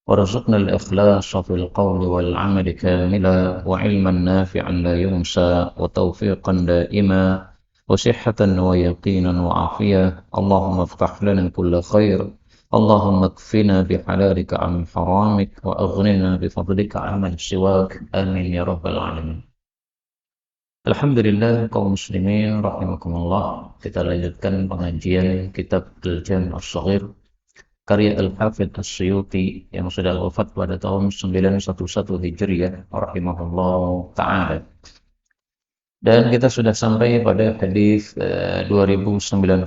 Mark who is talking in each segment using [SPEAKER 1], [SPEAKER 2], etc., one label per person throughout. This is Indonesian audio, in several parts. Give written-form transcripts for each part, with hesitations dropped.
[SPEAKER 1] وارزقنا الإخلاص في القول والعمل كاملا وعلما نافعا لا ينسى وتوفيقا دائما وصحة ويقينا وعافية. اللهم افتح لنا كل خير، اللهم اكفنا بحلالك عن حرامك وأغننا بفضلك عمن سواك. آمين يا رب العالمين. Alhamdulillah kaum muslimin rahimakumullah. Kita lanjutkan pengajian kitab Al-Jami' As-Shaghir karya Al-Hafidz As-Suyuti yang sudah wafat pada tahun 911 Hijriah rahimahullah ta'ala. Dan kita sudah sampai pada hadis 2921.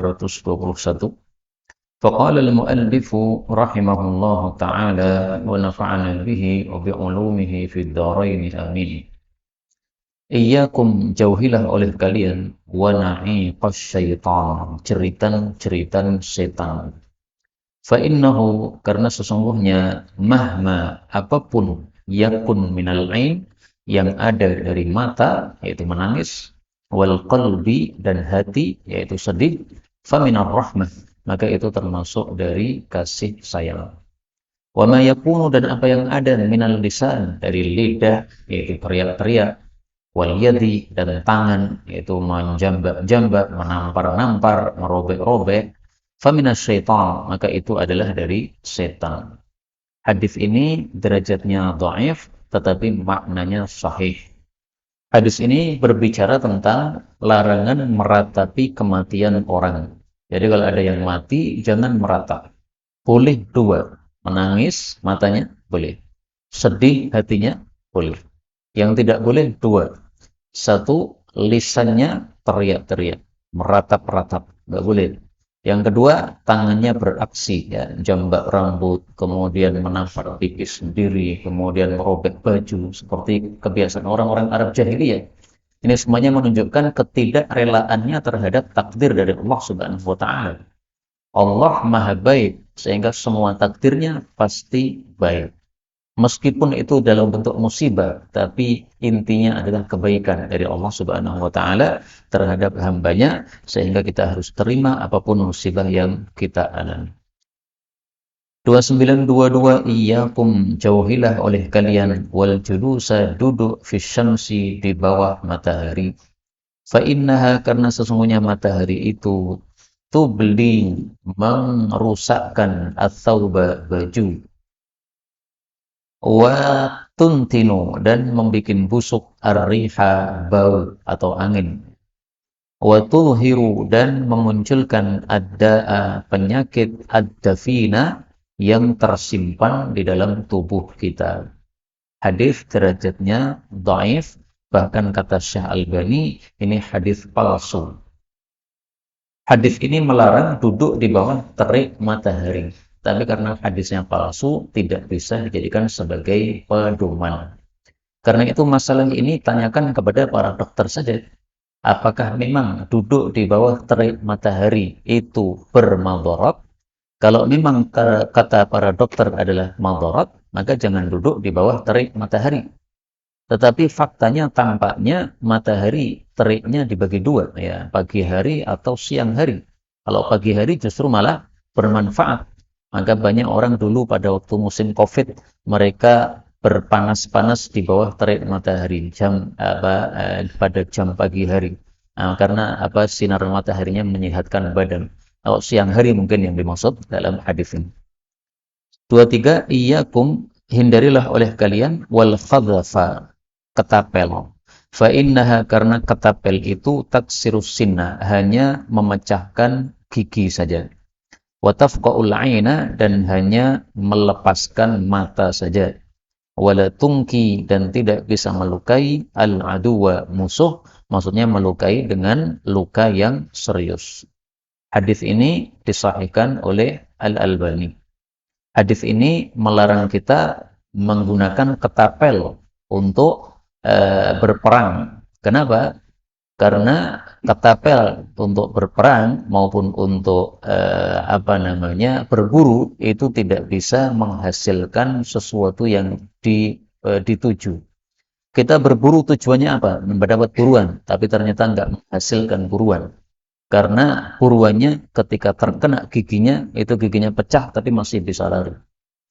[SPEAKER 1] Faqala al-muallifu rahimahullah ta'ala wa nafa'ana bihi wa bi'ulumihi fid dharain amin. Iyyakum, jauhilah oleh kalian wa na'iqas syaitan, jeritan-jeritan setan. Fa innahu, karena sesungguhnya mahma, apapun yakun minal ain, yang ada dari mata yaitu menangis, wal qalbi, dan hati yaitu sedih, fa minar rahmah, maka itu termasuk dari kasih sayang. Wa ma yakunu, dan apa yang ada minal lisan, dari lidah yaitu teriak-teriak, wal yadi, dan tangan yaitu menjambak-jambak, menampar-nampar, merobek-robek, faminas syaitan, maka itu adalah dari setan. Hadis ini derajatnya dhaif tetapi maknanya sahih. Hadis ini berbicara tentang larangan meratapi kematian orang. Jadi kalau ada yang mati jangan meratap. Boleh dua, menangis matanya boleh, sedih hatinya boleh. Yang tidak boleh dua, satu, lisannya teriak-teriak, meratap-ratap, nggak boleh. Yang kedua, tangannya beraksi, ya, jambak rambut, kemudian menampar pipi sendiri, kemudian merobek baju, seperti kebiasaan orang-orang Arab jahiliyah. Ini semuanya menunjukkan ketidakrelaannya terhadap takdir dari Allah Subhanahu wa Ta'ala. Allah Maha Baik, sehingga semua takdirnya pasti baik. Meskipun itu dalam bentuk musibah, tapi intinya adalah kebaikan dari Allah Subhanahu wa Ta'ala terhadap hambanya, sehingga kita harus terima apapun musibah yang kita alami. 2922, iyyakum, jauhilah oleh kalian, wal julusa, duduk, fisyamsi, di bawah matahari. Fa innaha, karena sesungguhnya matahari itu tubli, merusakkan, athauba, baju, wa tuntinu, dan membuat busuk, ar-riha, bau atau angin, wa tulhiru, dan memunculkan ad-da'a, penyakit, ad-dafina, yang tersimpan di dalam tubuh kita. Hadis derajatnya dhaif, bahkan kata Syekh Albani ini hadis palsu. Hadis ini melarang duduk di bawah terik matahari. Tapi karena hadisnya palsu, tidak bisa dijadikan sebagai pedoman. Karena itu masalah ini tanyakan kepada para dokter saja. Apakah memang duduk di bawah terik matahari itu bermadarat? Kalau memang kata para dokter adalah madarat, maka jangan duduk di bawah terik matahari. Tetapi faktanya tampaknya matahari teriknya dibagi dua, ya, pagi hari atau siang hari. Kalau pagi hari justru malah bermanfaat. Maka banyak orang dulu pada waktu musim COVID, mereka berpanas-panas di bawah terik matahari pada jam pagi hari. Karena sinar mataharinya menyehatkan badan. Kalau siang hari mungkin yang dimaksud dalam hadis ini. 23, iyyakum, hindarilah oleh kalian, wal khadhafa, ketapel. Fa innaha, karena ketapel itu taksirus sinna, hanya memecahkan gigi saja. Wa tafqa'ul 'aina, dan hanya melepaskan mata saja. Wala tungki, dan tidak bisa melukai al-aduwa, musuh, maksudnya melukai dengan luka yang serius. Hadis ini disahihkan oleh Al-Albani. Hadis ini melarang kita menggunakan ketapel untuk berperang. Kenapa? Karena ketapel untuk berperang maupun untuk berburu itu tidak bisa menghasilkan sesuatu yang dituju. Kita berburu tujuannya apa? Mendapat buruan, tapi ternyata nggak menghasilkan buruan. Karena buruannya ketika terkena giginya, itu giginya pecah tapi masih bisa lari.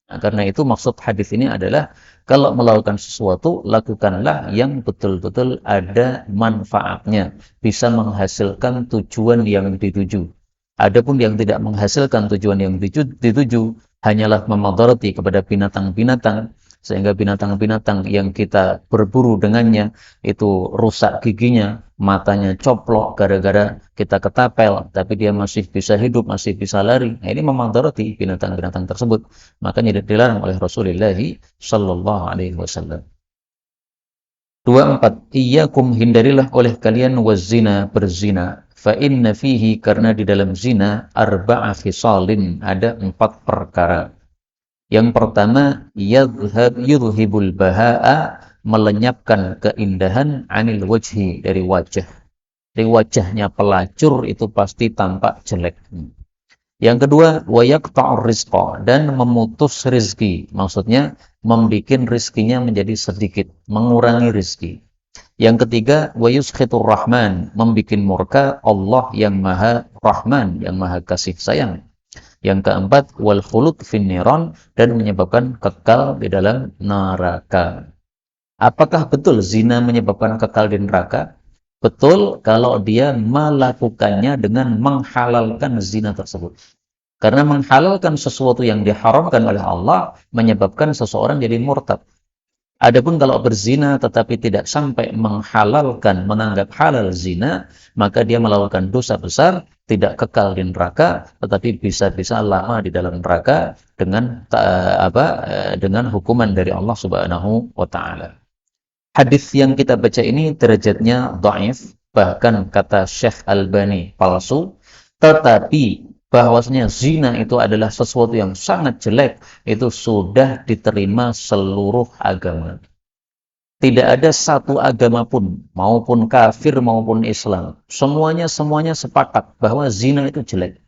[SPEAKER 1] Nah, karena itu maksud hadis ini adalah kalau melakukan sesuatu, lakukanlah yang betul-betul ada manfaatnya, bisa menghasilkan tujuan yang dituju. Adapun yang tidak menghasilkan tujuan yang dituju hanyalah memadarati kepada binatang-binatang, sehingga binatang-binatang yang kita berburu dengannya itu rusak giginya, matanya coplok gara-gara kita ketapel, tapi dia masih bisa hidup, masih bisa lari. Nah, ini memadarati binatang-binatang tersebut. Makanya dilarang oleh Rasulullah sallallahu alaihi wasallam. 24. Iyyakum, hindarilah oleh kalian wazina, berzina. Fa inna fihi, karena di dalam zina arba'a khisalin, ada 4 perkara. Yang pertama, yudhibul baha'a, melenyapkan keindahan, anil wajhi, dari wajah. Dari wajahnya pelacur itu pasti tampak jelek. Yang kedua, wayaqta'ur rizqa, dan memutus rizki. Maksudnya, membikin rizkinya menjadi sedikit, mengurangi rizki. Yang ketiga, wayuskhitur rahman, membikin murka Allah yang maha rahman, yang maha kasih sayang. Yang keempat, wal khulud finniran, dan menyebabkan kekal di dalam neraka. Apakah betul zina menyebabkan kekal di neraka? Betul kalau dia melakukannya dengan menghalalkan zina tersebut. Karena menghalalkan sesuatu yang diharamkan oleh Allah menyebabkan seseorang jadi murtad. Adapun kalau berzina tetapi tidak sampai menghalalkan, menganggap halal zina, maka dia melakukan dosa besar, tidak kekal di neraka, tetapi bisa-bisa lama di dalam neraka dengan hukuman dari Allah Subhanahu wa taala. Hadis yang kita baca ini derajatnya dhaif, bahkan kata Syekh Albani palsu, tetapi bahwasanya zina itu adalah sesuatu yang sangat jelek, itu sudah diterima seluruh agama. Tidak ada satu agama pun, maupun kafir maupun Islam, semuanya sepakat bahwa zina itu jelek.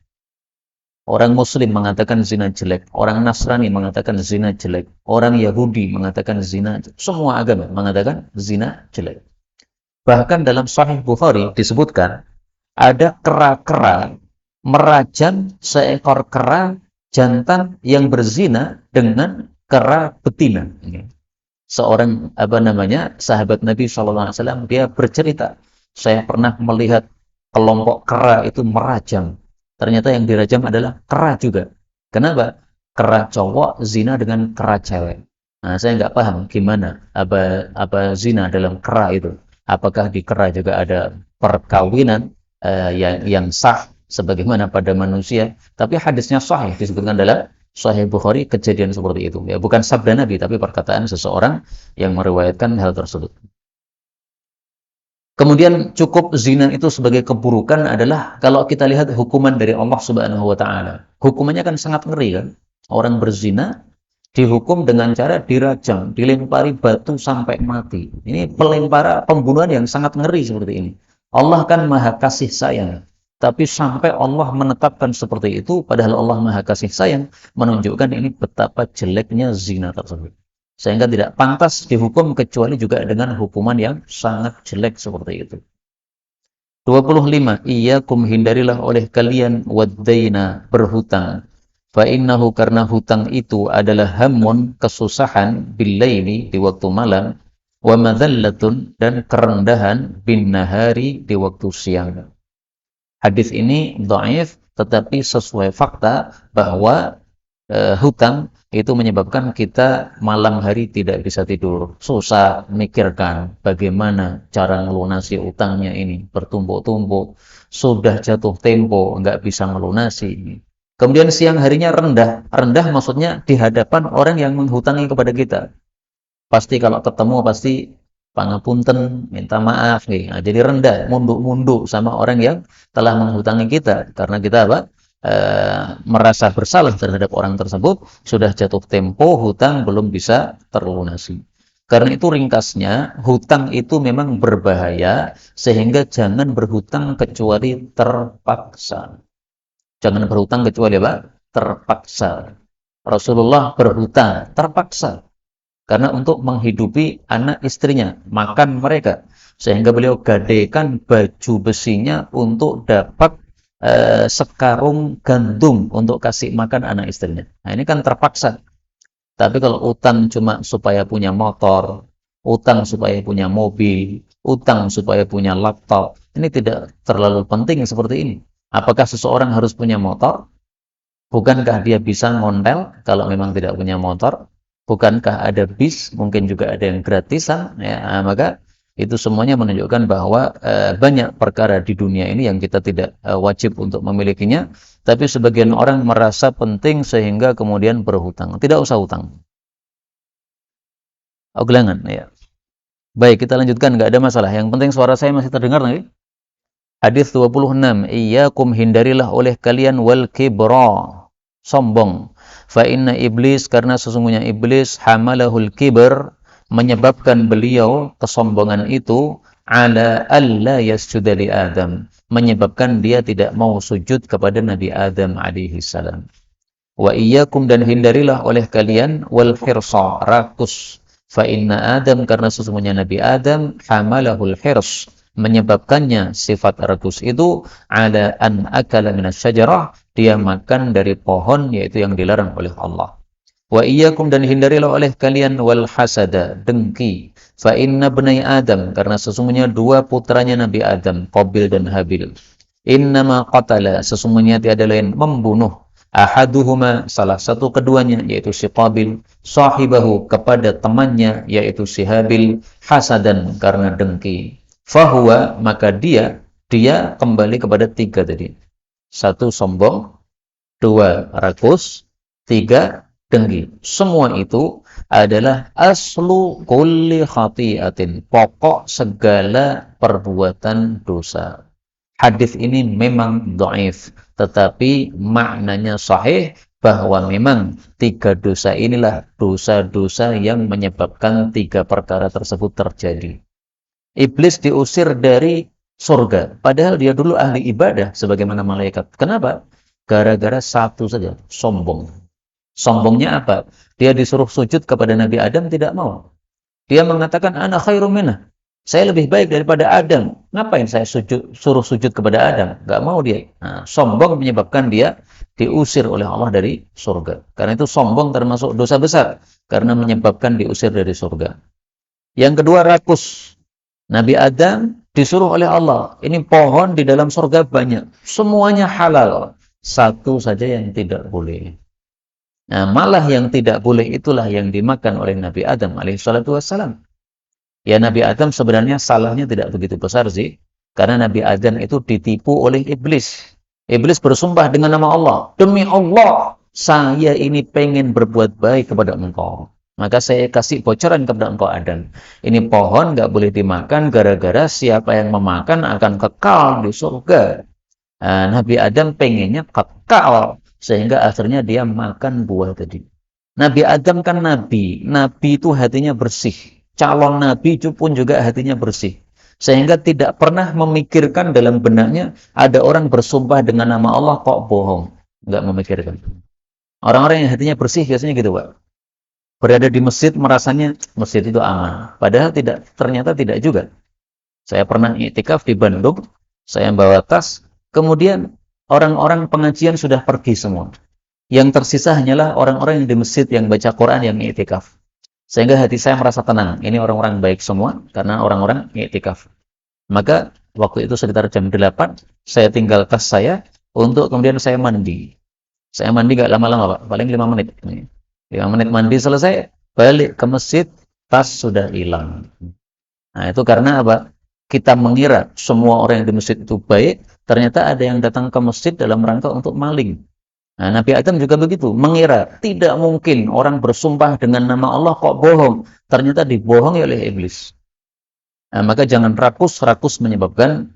[SPEAKER 1] Orang Muslim mengatakan zina jelek, orang Nasrani mengatakan zina jelek, orang Yahudi mengatakan zina jelek. Semua agama mengatakan zina jelek. Bahkan dalam Sahih Bukhari disebutkan ada kera-kera merajam seekor kera jantan yang berzina dengan kera betina. Seorang sahabat Nabi SAW, dia bercerita, saya pernah melihat kelompok kera itu merajam. Ternyata yang dirajam adalah kera juga. Kenapa? Kera cowok zina dengan kera cewek. Nah, saya nggak paham gimana apa zina dalam kera itu. Apakah di kera juga ada perkawinan yang sah sebagaimana pada manusia? Tapi hadisnya sahih, disebutkan dalam Sahih Bukhari kejadian seperti itu. Ya, bukan sabda Nabi, tapi perkataan seseorang yang meriwayatkan hal tersebut. Kemudian cukup zina itu sebagai keburukan adalah kalau kita lihat hukuman dari Allah Subhanahu wa taala. Hukumannya kan sangat ngeri kan? Orang berzina dihukum dengan cara dirajam, dilempari batu sampai mati. Ini pembunuhan yang sangat ngeri seperti ini. Allah kan Maha Kasih Sayang. Tapi sampai Allah menetapkan seperti itu, padahal Allah Maha Kasih Sayang, menunjukkan ini betapa jeleknya zina tersebut. Sehingga tidak pantas dihukum kecuali juga dengan hukuman yang sangat jelek seperti itu. 25. Iyyakum, hindarilah oleh kalian waddaina, berhutang. Fa innahu, karena hutang itu adalah hamun, kesusahan, billaili, di waktu malam, wa madhallatun, dan kerendahan, bin nahari, di waktu siang. Hadis ini dhaif, tetapi sesuai fakta bahwa hutang itu menyebabkan kita malam hari tidak bisa tidur, susah memikirkan bagaimana cara melunasi utangnya ini, bertumpuk-tumpuk, sudah jatuh tempo, nggak bisa melunasi. Kemudian siang harinya rendah maksudnya di hadapan orang yang menghutangi kepada kita. Pasti kalau ketemu pasti pangapunten, minta maaf nih. Nah, jadi rendah, munduk-munduk sama orang yang telah menghutangi kita, karena kita merasa bersalah terhadap orang tersebut, sudah jatuh tempo, hutang belum bisa terlunasi. Karena itu ringkasnya, hutang itu memang berbahaya, sehingga jangan berhutang kecuali terpaksa. Jangan berhutang kecuali terpaksa. Rasulullah berhutang terpaksa, karena untuk menghidupi anak istrinya, makan mereka, sehingga beliau gadaikan baju besinya untuk dapat sekarung gandum untuk kasih makan anak istrinya. Nah, ini kan terpaksa. Tapi kalau utang cuma supaya punya motor, utang supaya punya mobil, utang supaya punya laptop, ini tidak terlalu penting seperti ini. Apakah seseorang harus punya motor? Bukankah dia bisa ngontel kalau memang tidak punya motor? Bukankah ada bis? Mungkin juga ada yang gratisan. Ya, maka itu semuanya menunjukkan bahwa banyak perkara di dunia ini yang kita tidak wajib untuk memilikinya. Tapi sebagian orang merasa penting sehingga kemudian berhutang. Tidak usah hutang. Gelangan, ya. Baik, kita lanjutkan, nggak ada masalah. Yang penting suara saya masih terdengar nih. Hadis 26, iyyakum hindarilah oleh kalian wal kibra, sombong. Fa inna iblis, karena sesungguhnya iblis hamalahul kibr, menyebabkan beliau kesombongan itu ala alla yasjuda li Adam, menyebabkan dia tidak mau sujud kepada Nabi Adam alaihi salam. Wa iyyakum, dan hindarilah oleh kalian wal hirsa, rakus. Fa inna Adam, karena sesungguhnya Nabi Adam hamalahul hirs, menyebabkannya sifat rakus itu ala an akala minas syajarah, dia makan dari pohon yaitu yang dilarang oleh Allah. Wa iyyakum, dan hindarilah oleh kalian wal hasada, dengki. Fa inna bnai Adam, karena sesungguhnya dua putranya Nabi Adam, Qabil dan Habil. Innama qatala, sesungguhnya tiada lain membunuh, ahaduhuma, salah satu keduanya yaitu si Qabil, sahibahu, kepada temannya yaitu si Habil, hasadan, karena dengki. Fahuwa, maka dia kembali kepada tiga tadi. Satu, sombong. Dua, rakus. Tiga, dengki. Semua itu adalah aslu kulli khati'atin, pokok segala perbuatan dosa. Hadis ini memang dhaif, tetapi maknanya sahih, bahwa memang tiga dosa inilah dosa-dosa yang menyebabkan tiga perkara tersebut terjadi. Iblis diusir dari surga, padahal dia dulu ahli ibadah sebagaimana malaikat. Kenapa? Gara-gara satu saja, sombong. Sombongnya apa? Dia disuruh sujud kepada Nabi Adam, tidak mau. Dia mengatakan, ana khairum minna, saya lebih baik daripada Adam. Ngapain saya suruh sujud kepada Adam? Gak mau dia. Nah, sombong menyebabkan dia diusir oleh Allah dari surga. Karena itu sombong termasuk dosa besar, karena menyebabkan diusir dari surga. Yang kedua, rakus. Nabi Adam disuruh oleh Allah, ini pohon di dalam surga banyak, semuanya halal, satu saja yang tidak boleh. Nah, malah yang tidak boleh itulah yang dimakan oleh Nabi Adam alaihissalatu wassalam. Ya, Nabi Adam sebenarnya salahnya tidak begitu besar sih, karena Nabi Adam itu ditipu oleh iblis. Iblis bersumpah dengan nama Allah, demi Allah, saya ini pengen berbuat baik kepada engkau, maka saya kasih bocoran kepada engkau Adam, ini pohon nggak boleh dimakan, gara-gara siapa yang memakan akan kekal di surga. Nah, Nabi Adam pengennya kekal, sehingga akhirnya dia makan buah tadi. Nabi Adam kan nabi itu hatinya bersih. Calon nabi pun juga hatinya bersih. Sehingga tidak pernah memikirkan dalam benaknya ada orang bersumpah dengan nama Allah kok bohong. Nggak memikirkan. Orang-orang yang hatinya bersih biasanya gitu, Pak. Berada di masjid merasanya masjid itu aman. Padahal ternyata tidak juga. Saya pernah iktikaf di Bandung, saya bawa tas, kemudian orang-orang pengajian sudah pergi semua. Yang tersisa hanyalah orang-orang yang di masjid yang baca Quran, yang iktikaf. Sehingga hati saya merasa tenang. Ini orang-orang baik semua karena orang-orang iktikaf. Maka waktu itu sekitar jam 8, saya tinggal tas saya untuk kemudian saya mandi. Saya mandi nggak lama-lama, Pak. Paling 5 menit. 5 menit mandi selesai, balik ke masjid, tas sudah hilang. Nah, itu karena apa? Kita mengira semua orang yang di masjid itu baik, ternyata ada yang datang ke masjid dalam rangka untuk maling. Nah, Nabi Adam juga begitu, mengira tidak mungkin orang bersumpah dengan nama Allah kok bohong. Ternyata dibohongi oleh iblis. Nah, maka jangan rakus menyebabkan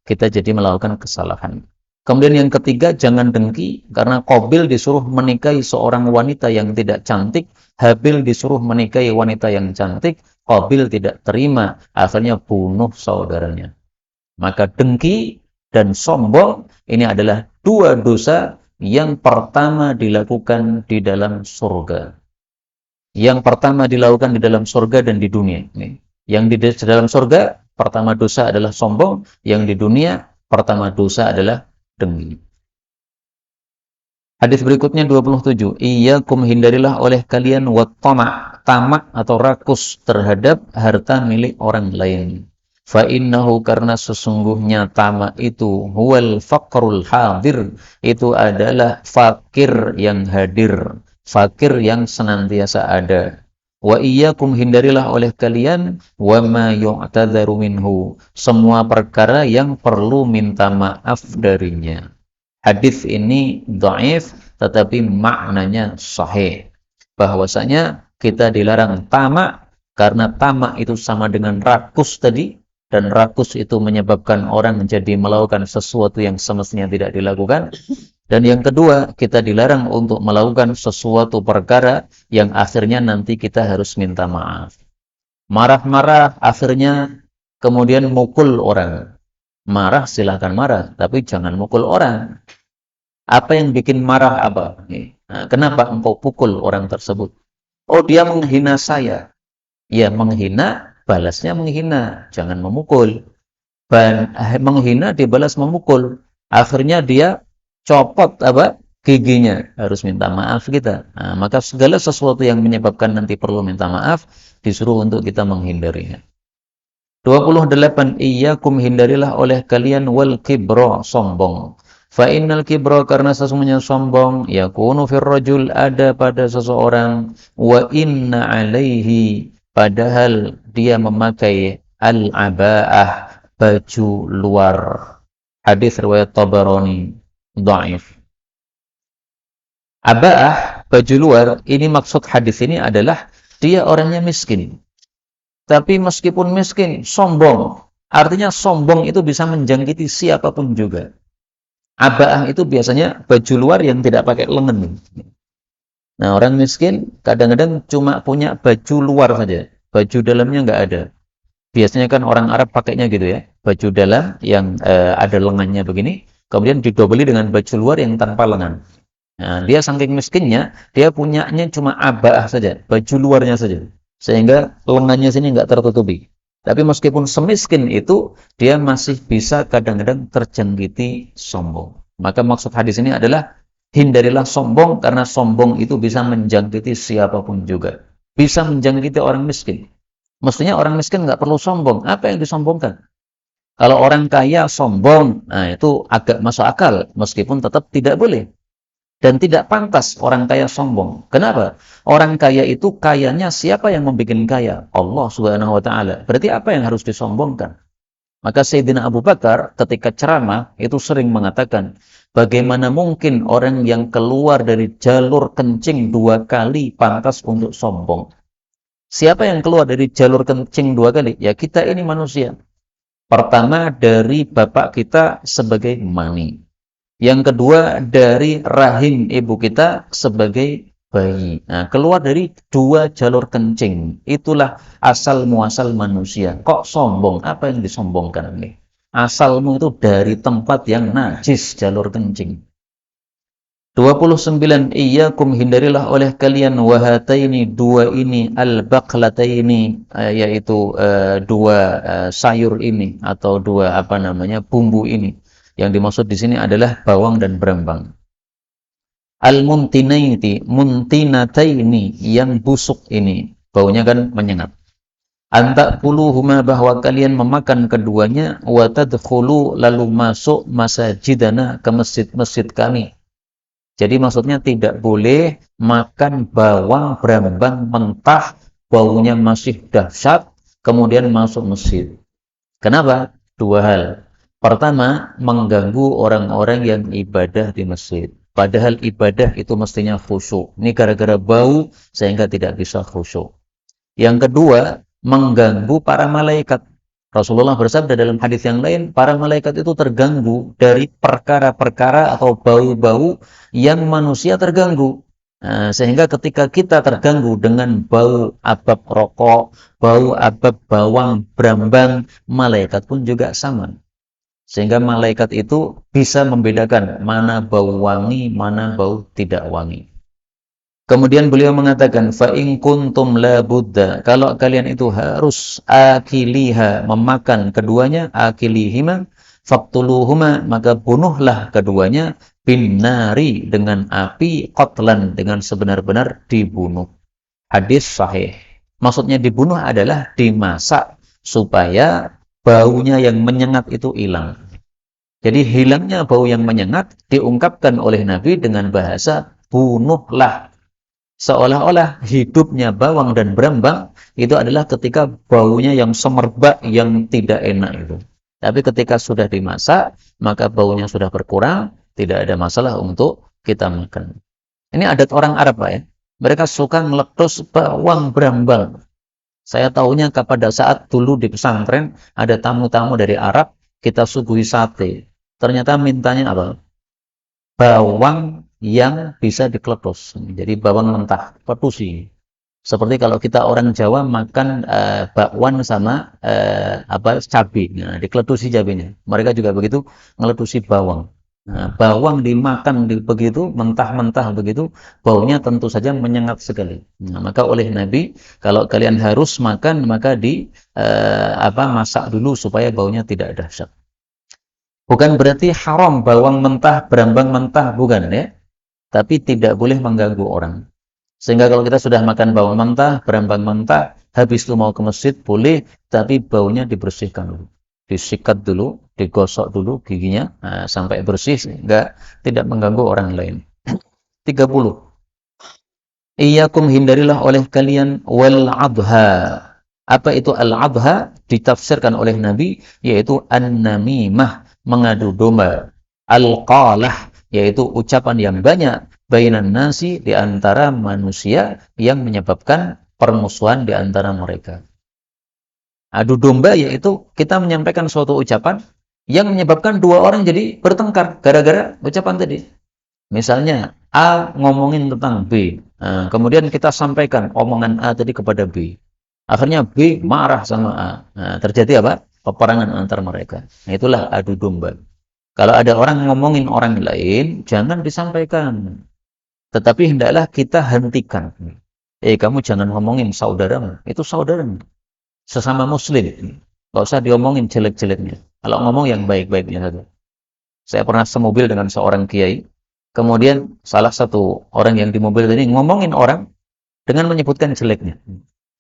[SPEAKER 1] kita jadi melakukan kesalahan. Kemudian yang ketiga, jangan dengki, karena Qabil disuruh menikahi seorang wanita yang tidak cantik, Habil disuruh menikahi wanita yang cantik, Qabil tidak terima, akhirnya bunuh saudaranya. Maka dengki dan sombong ini adalah dua dosa yang pertama dilakukan di dalam surga. Yang pertama dilakukan di dalam surga dan di dunia. Yang di dalam surga, pertama dosa adalah sombong. Yang di dunia, pertama dosa adalah dengki. Hadis berikutnya 27. Iyyakum, hindarilah oleh kalian wattama', tamak atau rakus terhadap harta milik orang lain. Fa innahu, karena sesungguhnya tamak itu huwal faqrul hadir, itu adalah fakir yang hadir, fakir yang senantiasa ada. Wa iyyakum, hindarilah oleh kalian wa ma yu'tadzaru minhu, semua perkara yang perlu minta maaf darinya. Hadis ini dhaif tetapi maknanya sahih. Bahwasanya kita dilarang tamak karena tamak itu sama dengan rakus tadi, dan rakus itu menyebabkan orang menjadi melakukan sesuatu yang semestinya tidak dilakukan. Dan yang kedua, kita dilarang untuk melakukan sesuatu perkara yang akhirnya nanti kita harus minta maaf. Marah-marah akhirnya kemudian mukul orang. Marah silakan marah, tapi jangan mukul orang. Apa yang bikin marah apa? Nah, kenapa engkau pukul orang tersebut? Oh, dia menghina saya. Ya, menghina, balasnya menghina. Jangan memukul. Menghina dibalas memukul. Akhirnya dia copot giginya. Harus minta maaf kita. Nah, maka segala sesuatu yang menyebabkan nanti perlu minta maaf, disuruh untuk kita menghindarinya. 28. Iyyakum, hindarilah oleh kalian wal kibra, sombong. Fa innal kibra, karena sesungguhnya sombong, yakunu fir rajul, ada pada seseorang, wa inna alaihi, padahal dia memakai al-aba'ah, baju luar. Hadis riwayat Tabarani, dhaif. Aba'ah, baju luar, ini maksud hadis ini adalah dia orangnya miskin. Tapi meskipun miskin, sombong. Artinya sombong itu bisa menjangkiti siapapun juga. Aba'ah itu biasanya baju luar yang tidak pakai lengan. Nah, orang miskin kadang-kadang cuma punya baju luar saja. Baju dalamnya nggak ada. Biasanya kan orang Arab pakainya gitu ya. Baju dalam yang ada lengannya begini, kemudian didobeli dengan baju luar yang tanpa lengan. Nah, dia saking miskinnya, dia punyanya cuma aba'ah saja, baju luarnya saja. Sehingga lengannya sini nggak tertutupi. Tapi meskipun semiskin itu, dia masih bisa kadang-kadang terjangkiti sombong. Maka maksud hadis ini adalah, hindarilah sombong, karena sombong itu bisa menjangkiti siapapun juga. Bisa menjangkiti orang miskin. Mestinya orang miskin nggak perlu sombong. Apa yang disombongkan? Kalau orang kaya sombong, nah itu agak masuk akal, meskipun tetap tidak boleh. Dan tidak pantas orang kaya sombong. Kenapa? Orang kaya itu kayanya siapa yang membuat kaya? Allah Subhanahu wa taala. Berarti apa yang harus disombongkan? Maka Sayyidina Abu Bakar ketika ceramah itu sering mengatakan, bagaimana mungkin orang yang keluar dari jalur kencing 2 kali pantas untuk sombong? Siapa yang keluar dari jalur kencing 2 kali? Ya kita ini manusia. Pertama dari bapak kita sebagai mani. Yang kedua dari rahim ibu kita sebagai bayi. Nah, keluar dari 2 jalur kencing. Itulah asal muasal manusia. Kok sombong? Apa yang disombongkan ini? Asalmu itu dari tempat yang najis, jalur kencing. 29. Iyyakum, hindarilah oleh kalian wahataini, 2 ini, al-baqlataini, yaitu 2 sayur ini, atau 2 bumbu ini. Yang dimaksud di sini adalah bawang dan berambang. Muntinataini, yang busuk ini, baunya kan menyengat. Antakuluhuma, bahwa kalian memakan keduanya, wa tadkhulu, lalu masuk masajidana, ke masjid-masjid kami. Jadi maksudnya tidak boleh makan bawang berambang mentah, baunya masih dahsyat, kemudian masuk masjid. Kenapa? 2 hal. Pertama, mengganggu orang-orang yang ibadah di masjid. Padahal ibadah itu mestinya khusyuk. Ini gara-gara bau sehingga tidak bisa khusyuk. Yang kedua, mengganggu para malaikat. Rasulullah bersabda dalam hadis yang lain, para malaikat itu terganggu dari perkara-perkara atau bau-bau yang manusia terganggu. Nah, sehingga ketika kita terganggu dengan bau abab rokok, bau abab bawang berambang, malaikat pun juga sama. Sehingga malaikat itu bisa membedakan mana bau wangi, mana bau tidak wangi. Kemudian beliau mengatakan, fa in kuntum la budda, kalau kalian itu harus akiliha, memakan keduanya, akilihima, faqtuluhuma, maka bunuhlah keduanya, binnari dengan api, qatlan dengan sebenar-benar dibunuh. Hadis sahih. Maksudnya dibunuh adalah dimasak supaya baunya yang menyengat itu hilang. Jadi hilangnya bau yang menyengat diungkapkan oleh Nabi dengan bahasa bunuhlah. Seolah-olah hidupnya bawang dan berambang itu adalah ketika baunya yang semerbak, yang tidak enak itu. Tapi ketika sudah dimasak, maka baunya sudah berkurang, tidak ada masalah untuk kita makan. Ini adat orang Arab, Pak, ya. Mereka suka meletus bawang berambang. Saya tahunya pada saat dulu di pesantren ada tamu-tamu dari Arab, kita suguhi sate. Ternyata mintanya apa? Bawang yang bisa dikeletus. Jadi bawang mentah, kletusi. Seperti kalau kita orang Jawa makan bakwan sama cabai, nah, dikeletusi cabainya. Mereka juga begitu, ngeletusi bawang. Nah, bawang dimakan begitu, mentah-mentah begitu, baunya tentu saja menyengat sekali. Nah, maka oleh Nabi, kalau kalian harus makan, maka masak dulu supaya baunya tidak dahsyat. Bukan berarti haram bawang mentah, berambang mentah, bukan ya. Tapi tidak boleh mengganggu orang. Sehingga kalau kita sudah makan bawang mentah, berambang mentah, habis itu mau ke masjid, boleh, tapi baunya dibersihkan dulu. Disikat dulu, digosok dulu giginya, sampai bersih, sehingga tidak mengganggu orang lain. 30. Iyakum hindarilah oleh kalian wal adha. Apa itu al-adha? Ditafsirkan oleh Nabi, yaitu an-namimah, mengadu domba. Al-qalah, yaitu ucapan yang banyak bainan nasi, di antara manusia, yang menyebabkan permusuhan di antara mereka. Adu domba yaitu kita menyampaikan suatu ucapan yang menyebabkan dua orang jadi bertengkar gara-gara ucapan tadi. Misalnya A ngomongin tentang B, kemudian kita sampaikan omongan A tadi kepada B. Akhirnya B marah sama A. Nah, terjadi apa? Peperangan antar mereka. Nah, itulah adu domba. Kalau ada orang ngomongin orang lain, jangan disampaikan. Tetapi hendaklah kita hentikan. Kamu jangan ngomongin saudaramu. Itu saudaramu. Sesama muslim. Nggak usah diomongin jelek-jeleknya. Kalau ngomong yang baik-baiknya saja. Saya pernah semobil dengan seorang kiai. Kemudian salah satu orang yang di mobil ini ngomongin orang dengan menyebutkan jeleknya.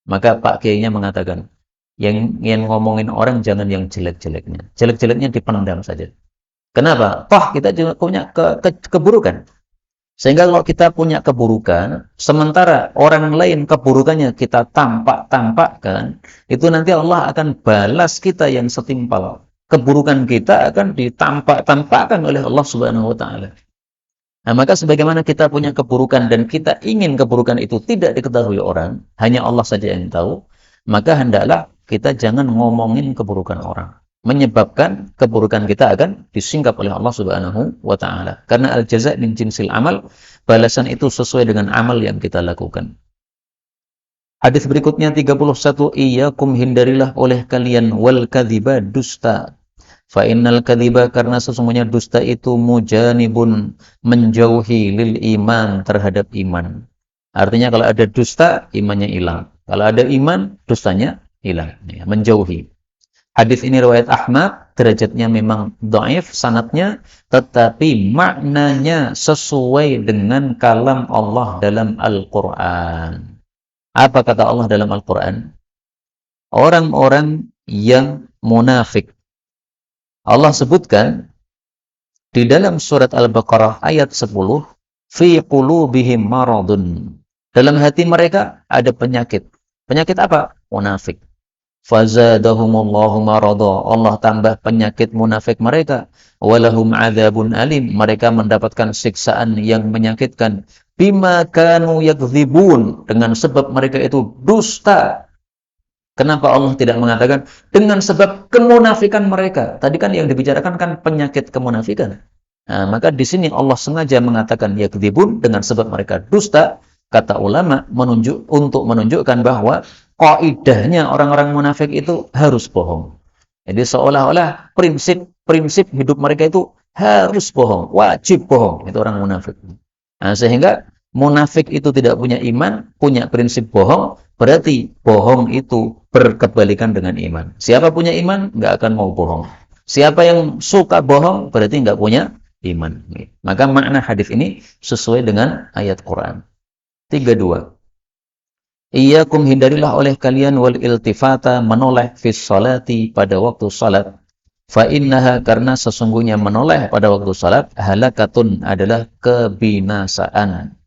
[SPEAKER 1] Maka Pak Kiainya mengatakan, yang ngomongin orang jangan yang jelek-jeleknya. Jelek-jeleknya dipendam saja. Kenapa? Toh kita juga punya keburukan. Sehingga kalau kita punya keburukan, sementara orang lain keburukannya kita tampak-tampakkan, itu nanti Allah akan balas kita yang setimpal. Keburukan kita akan ditampak-tampakkan oleh Allah Subhanahu wa Ta'ala. Nah, maka sebagaimana kita punya keburukan dan kita ingin keburukan itu tidak diketahui orang, hanya Allah saja yang tahu, maka hendaklah kita jangan ngomongin keburukan orang. Menyebabkan keburukan kita akan disingkap oleh Allah Subhanahu wa Ta'ala. Karena al-jaza' min jinsil amal, balasan itu sesuai dengan amal yang kita lakukan. Hadis berikutnya 31, iyyakum hindarilah oleh kalian wal kadhiba, dusta. Fa innal kadhiba, karena sesungguhnya dusta itu mujanibun, menjauhi lil iman, terhadap iman. Artinya kalau ada dusta, imannya hilang. Kalau ada iman, dustanya hilang. Ya, menjauhi. Hadis ini riwayat Ahmad, derajatnya memang dhaif sanadnya, tetapi maknanya sesuai dengan kalam Allah dalam Al-Qur'an. Apa kata Allah dalam Al-Qur'an? Orang-orang yang munafik. Allah sebutkan di dalam surat Al-Baqarah ayat 10, fi qulubihim maradun. Dalam hati mereka ada penyakit. Penyakit apa? Munafik. Fazadahumullahu marada. Allah tambah penyakit munafik mereka. Walahum adzabun alim. Mereka mendapatkan siksaan yang menyakitkan. Bima kanu yakdzibun. Dengan sebab mereka itu dusta. Kenapa Allah tidak mengatakan dengan sebab kemunafikan mereka? Tadi kan yang dibicarakan kan penyakit kemunafikan. Nah, maka di sini Allah sengaja mengatakan yakdzibun dengan sebab mereka dusta. Kata ulama untuk menunjukkan bahwa kaidahnya orang-orang munafik itu harus bohong. Jadi seolah-olah prinsip hidup mereka itu harus bohong, wajib bohong. Itu orang munafik. Nah, sehingga munafik itu tidak punya iman, punya prinsip bohong, berarti bohong itu berkebalikan dengan iman. Siapa punya iman, nggak akan mau bohong. Siapa yang suka bohong, berarti nggak punya iman. Maka makna hadis ini sesuai dengan ayat Quran. 32. Iyyakum, hindarilah oleh kalian wal iltifata, menoleh fis salati, pada waktu salat. Fa innaha, karena sesungguhnya menoleh pada waktu salat, halakatun, adalah kebinasaan.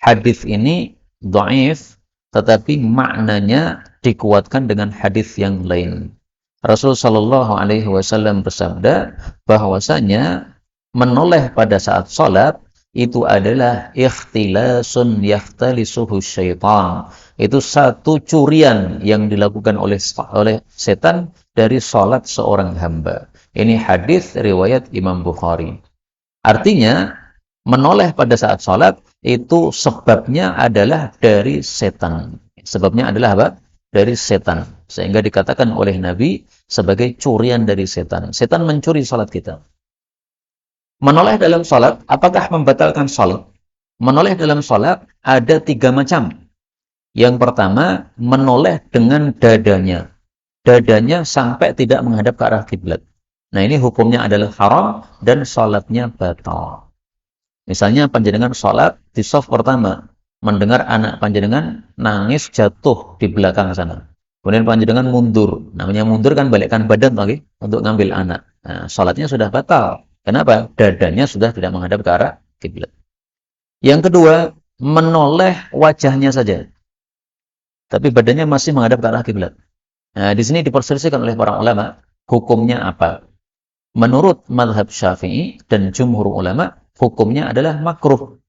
[SPEAKER 1] Hadis ini dhaif, tetapi maknanya dikuatkan dengan hadis yang lain. Rasul sallallahu alaihi wasallam bersabda bahwasanya menoleh pada saat salat itu adalah ikhtilasun yahtalisuhu syaitan. Itu satu curian yang dilakukan oleh setan dari salat seorang hamba. Ini hadis riwayat Imam Bukhari. Artinya, menoleh pada saat salat itu sebabnya adalah dari setan. Sebabnya adalah apa? Dari setan. Sehingga dikatakan oleh Nabi sebagai curian dari setan. Setan mencuri salat kita. Menoleh dalam salat, apakah membatalkan salat? Menoleh dalam salat ada 3 macam. Yang pertama, menoleh dengan dadanya. Dadanya sampai tidak menghadap ke arah kiblat. Nah, ini hukumnya adalah haram dan salatnya batal. Misalnya panjenengan salat di shaf pertama, mendengar anak panjenengan nangis jatuh di belakang sana. Kemudian panjenengan mundur. Namanya mundur kan balikkan badan lagi untuk ngambil anak. Nah, salatnya sudah batal. Kenapa? Dadanya sudah tidak menghadap ke arah kiblat. Yang kedua, menoleh wajahnya saja, tapi badannya masih menghadap ke arah kiblat. Nah, di sini diperselisihkan oleh para ulama, hukumnya apa? Menurut mazhab Syafi'i dan jumhur ulama, hukumnya adalah makruh.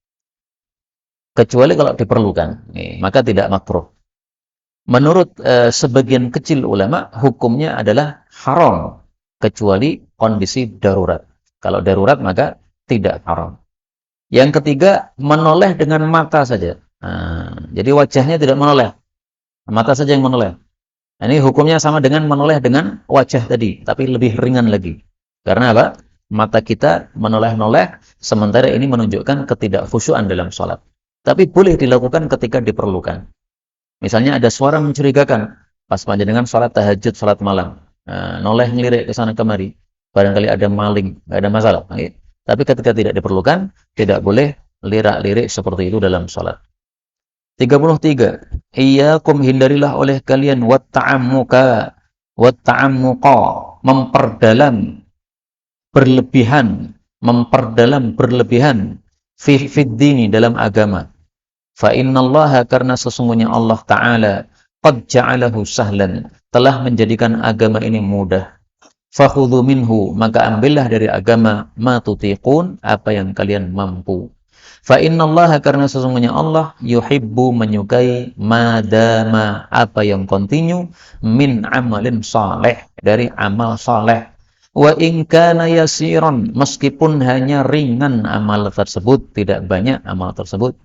[SPEAKER 1] Kecuali kalau diperlukan, maka tidak makruh. Menurut sebagian kecil ulama, hukumnya adalah haram, kecuali kondisi darurat. Kalau darurat maka tidak haram. Yang ketiga, menoleh dengan mata saja. Nah, jadi wajahnya tidak menoleh, mata saja yang menoleh. Nah, ini hukumnya sama dengan menoleh dengan wajah tadi, tapi lebih ringan lagi. Karena apa? Mata kita menoleh-noleh, sementara ini menunjukkan ketidakkhusyuan dalam sholat. Tapi boleh dilakukan ketika diperlukan. Misalnya ada suara mencurigakan pas panjenengan sholat tahajud, sholat malam. Nah, noleh ngelirik ke sana kemari. Barangkali ada maling, nggak ada masalah. Tapi ketika tidak diperlukan, tidak boleh lirak-lirik seperti itu dalam sholat. 33. Iyyakum, hindarilah oleh kalian watta'ammuqa, memperdalam berlebihan fi dini, dalam agama. Fa innallaha, karena sesungguhnya Allah Ta'ala qad ja'alahu sahlan, telah menjadikan agama ini mudah. Fakhudhu minhu, maka ambillah dari agama ma tutiqun, apa yang kalian mampu. Fa innallaha, karena sesungguhnya Allah yuhibbu, menyukai madama, apa yang kontinu, min amalin saleh, dari amal saleh. Wa in kana yasiran, meskipun hanya ringan amal tersebut, tidak banyak amal tersebut.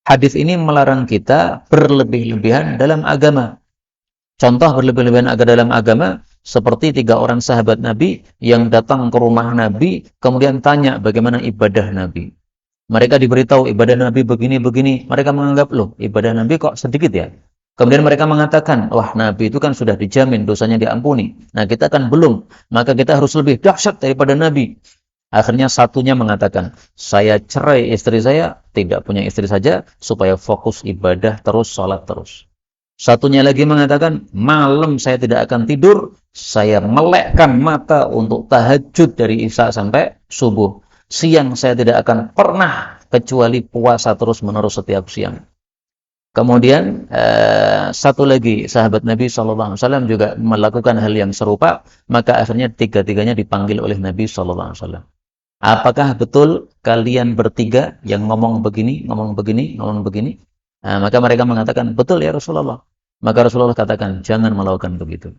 [SPEAKER 1] Hadis ini melarang kita berlebih-lebihan dalam agama. Contoh berlebih-lebihan dalam agama, seperti 3 orang sahabat Nabi yang datang ke rumah Nabi, kemudian tanya bagaimana ibadah Nabi. Mereka diberitahu ibadah Nabi begini-begini. Mereka menganggap, loh, ibadah Nabi kok sedikit ya? Kemudian mereka mengatakan, wah, Nabi itu kan sudah dijamin dosanya diampuni. Nah, kita kan belum. Maka kita harus lebih dahsyat daripada Nabi. Akhirnya satunya mengatakan, saya cerai istri saya, tidak punya istri saja, supaya fokus ibadah terus, sholat terus. Satunya lagi mengatakan, malam saya tidak akan tidur, saya melekkan mata untuk tahajud dari isya sampai subuh. Siang saya tidak akan pernah kecuali puasa terus-menerus setiap siang. Kemudian satu lagi sahabat Nabi SAW juga melakukan hal yang serupa, maka akhirnya 3-tiganya dipanggil oleh Nabi SAW. Apakah betul kalian bertiga yang ngomong begini, ngomong begini, ngomong begini? Nah, maka mereka mengatakan, betul ya Rasulullah. Maka Rasulullah katakan, jangan melakukan begitu.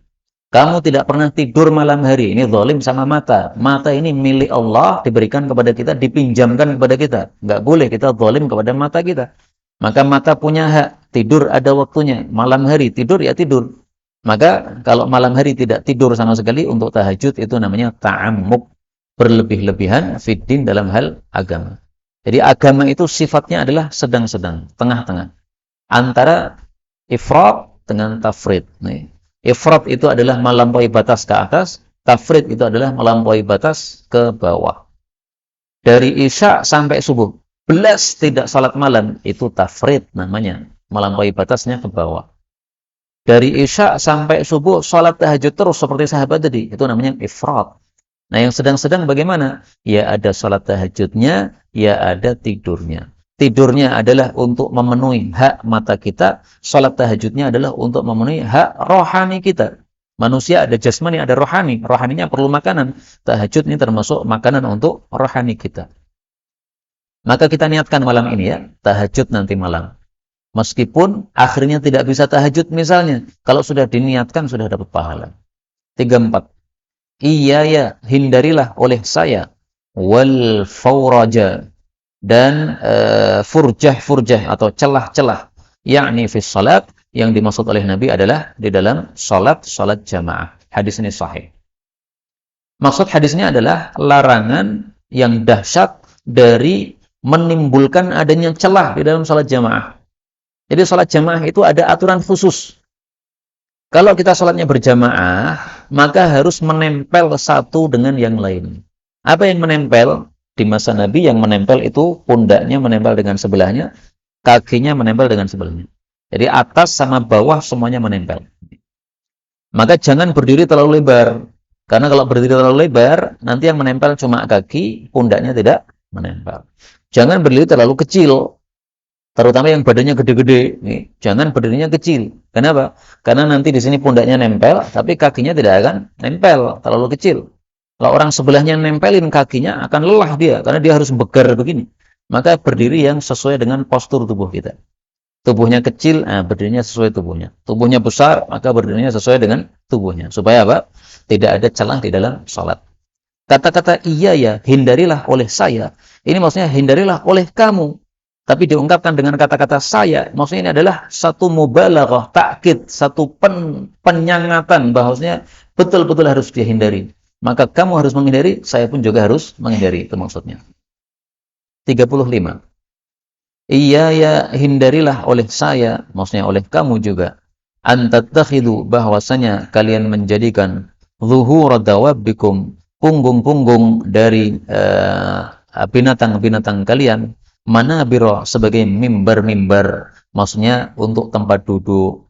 [SPEAKER 1] Kamu tidak pernah tidur malam hari. Ini zalim sama mata. Mata ini milik Allah, diberikan kepada kita, dipinjamkan kepada kita. Nggak boleh kita zalim kepada mata kita. Maka mata punya hak. Tidur ada waktunya. Malam hari tidur ya tidur. Maka kalau malam hari tidak tidur sama sekali, untuk tahajud itu namanya ta'ammuk. Berlebih-lebihan fiddin dalam hal agama. Jadi agama itu sifatnya adalah sedang-sedang, tengah-tengah. Antara ifrat dengan tafrid. Ifrat itu adalah melampaui batas ke atas, tafrid itu adalah melampaui batas ke bawah. Dari Isya sampai subuh, belas tidak salat malam, itu tafrid namanya, melampaui batasnya ke bawah. Dari Isya sampai subuh, salat tahajud terus seperti sahabat tadi, itu namanya ifrat. Nah, yang sedang-sedang bagaimana? Ya ada salat tahajudnya, ya ada tidurnya. Tidurnya adalah untuk memenuhi hak mata kita, salat tahajudnya adalah untuk memenuhi hak rohani kita. Manusia ada jasmani, ada rohani. Rohaninya perlu makanan. Tahajud ini termasuk makanan untuk rohani kita. Maka kita niatkan malam ini ya, tahajud nanti malam. Meskipun akhirnya tidak bisa tahajud misalnya, kalau sudah diniatkan sudah dapat pahala. 34. Iya ya, hindarilah oleh saya wal fauraja dan furjah-furjah atau celah-celah, yakni fi salat, yang dimaksud oleh Nabi adalah di dalam salat jamaah. Hadis ini sahih. Maksud hadisnya adalah larangan yang dahsyat dari menimbulkan adanya celah di dalam salat jamaah. Jadi salat jamaah itu ada aturan khusus. Kalau kita salatnya berjamaah, maka harus menempel satu dengan yang lain. Apa yang menempel? Di masa Nabi yang menempel itu pundaknya menempel dengan sebelahnya, kakinya menempel dengan sebelahnya. Jadi atas sama bawah semuanya menempel. Maka jangan berdiri terlalu lebar. Karena kalau berdiri terlalu lebar, nanti yang menempel cuma kaki, pundaknya tidak menempel. Jangan berdiri terlalu kecil. Terutama yang badannya gede-gede, jangan berdirinya kecil. Kenapa? Karena nanti di sini pundaknya nempel, tapi kakinya tidak akan nempel, terlalu kecil. Kalau orang sebelahnya nempelin kakinya, akan lelah dia, karena dia harus begar begini. Maka berdiri yang sesuai dengan postur tubuh kita. Tubuhnya kecil, berdirinya sesuai tubuhnya. Tubuhnya besar, maka berdirinya sesuai dengan tubuhnya. Supaya apa? Tidak ada celah di dalam salat. Kata-kata iya ya, hindarilah oleh saya. Ini maksudnya hindarilah oleh kamu. Tapi diungkapkan dengan kata-kata saya. Maksudnya ini adalah satu mubalaghah, takkid, satu penyangatan bahwasanya betul-betul harus dihindari. Maka kamu harus menghindari, saya pun juga harus menghindari. Itu maksudnya. 35. Iya ya, hindarilah oleh saya, maksudnya oleh kamu juga. Antattakhidu, bahwasanya kalian menjadikan zuhura dawabbikum, punggung-punggung dari binatang-binatang kalian, manabira, sebagai mimbar-mimbar, maksudnya untuk tempat duduk.